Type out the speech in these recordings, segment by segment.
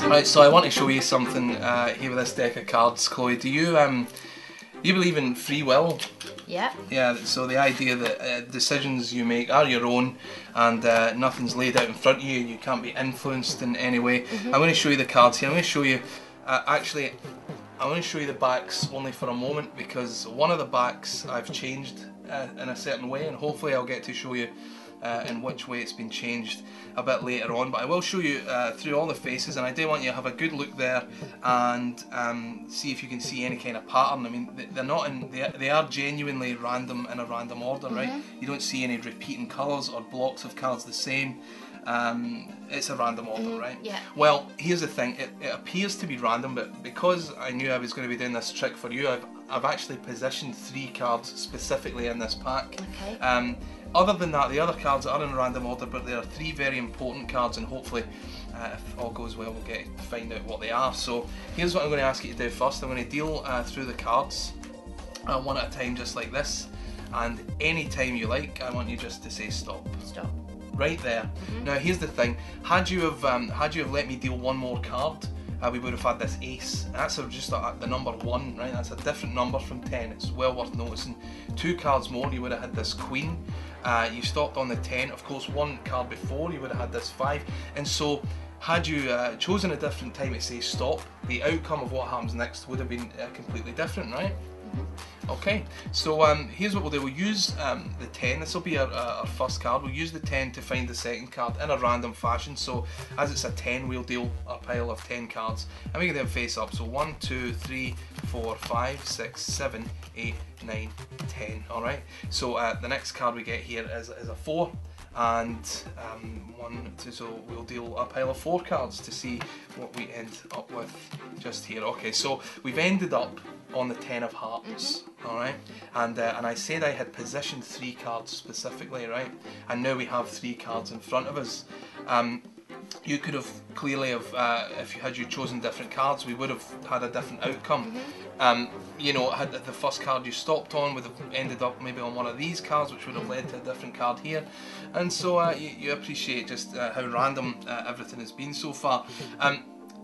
Right, so I want to show you something here with this deck of cards, Chloe. Do you believe in free will? Yeah. Yeah, so the idea that decisions you make are your own and nothing's laid out in front of you, you can't be influenced in any way. I'm going to show you the cards here. I'm going to show you, actually, I'm going to show you the backs only for a moment because one of the backs I've changed in a certain way, and hopefully I'll get to show you in which way it's been changed a bit later on, but I will show you through all the faces, and I do want you to have a good look there and see if you can see any kind of pattern. I mean, they're not in, they are genuinely random in a random order, right? You don't see any repeating colours or blocks of cards the same. It's a random order, right? Yeah. Well, here's the thing, it appears to be random, but because I knew I was going to be doing this trick for you, I've actually positioned 3 cards specifically in this pack. Okay. Other than that, the other cards are in random order, but there are 3 very important cards, and hopefully, if all goes well, we'll get to find out what they are. So here's what I'm going to ask you to do first. I'm going to deal through the cards one at a time, just like this, and any time you like, I want you just to say stop. Stop. Right there. Now here's the thing, had you have let me deal one more card, we would have had this ace. That's just the number 1, right? That's a different number from 10. It's well worth noticing. 2 cards more, you would have had this queen. You stopped on the 10. Of course, 1 card before, you would have had this 5. And so, had you chosen a different time to say stop, the outcome of what happens next would have been completely different, right? Okay, so here's what we'll do. We'll use the 10. This will be our first card. We'll use the 10 to find the second card in a random fashion. So as it's a 10, we'll deal a pile of 10 cards, and we can then face up. So 1, 2, 3, 4, 5, 6, 7, 8, 9, 10. All right. So the next card we get here is a 4. And 1, 2, so we'll deal a pile of 4 cards to see what we end up with just here. Okay, so we've ended up on the 10 of hearts, alright? And I said I had positioned 3 cards specifically, right? And now we have 3 cards in front of us. You could have clearly have, if you had chosen different cards, we would have had a different outcome. You know, had the first card you stopped on would have ended up maybe on one of these cards, which would have led to a different card here. And so you appreciate just how random everything has been so far.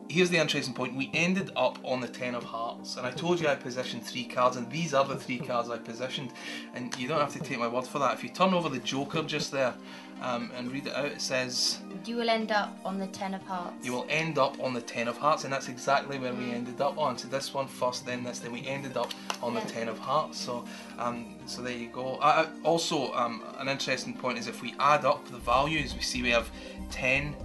Here's the interesting point. We ended up on the 10 of hearts, and I told you I positioned 3 cards, and these are the 3 cards I positioned, and you don't have to take my word for that. If you turn over the Joker just there and read it out, it says you will end up on the 10 of hearts. You will end up on the 10 of hearts, and that's exactly where we ended up on. So this one first, then this, then we ended up on the 10 of hearts. So so there you go. Also, an interesting point is if we add up the values, we see we have 10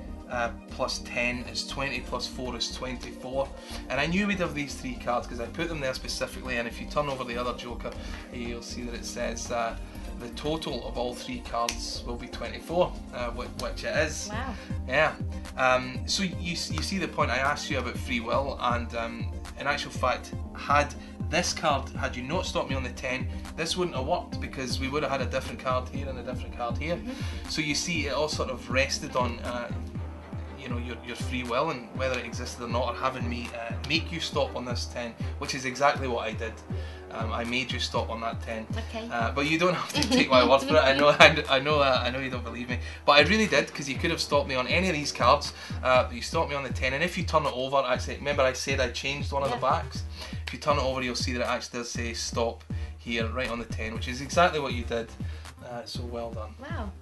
plus 10 is 20, plus 4 is 24, and I knew we'd have these 3 cards because I put them there specifically. And if you turn over the other Joker, you'll see that it says the total of all 3 cards will be 24, which it is. Wow. Yeah. So you see the point. I asked you about free will, and in actual fact, had you not stopped me on the 10, this wouldn't have worked because we would have had a different card here and a different card here. So you see, it all sort of rested on you know, your free will and whether it existed or not, or having me make you stop on this 10, which is exactly what I did. I made you stop on that 10. Okay. But you don't have to take my word for it. I know you don't believe me, but I really did, because you could have stopped me on any of these cards. But you stopped me on the 10, and if you turn it over, actually, remember I said I changed one of the backs. If you turn it over, you'll see that it actually does say stop here, right on the 10, which is exactly what you did. So well done. Wow.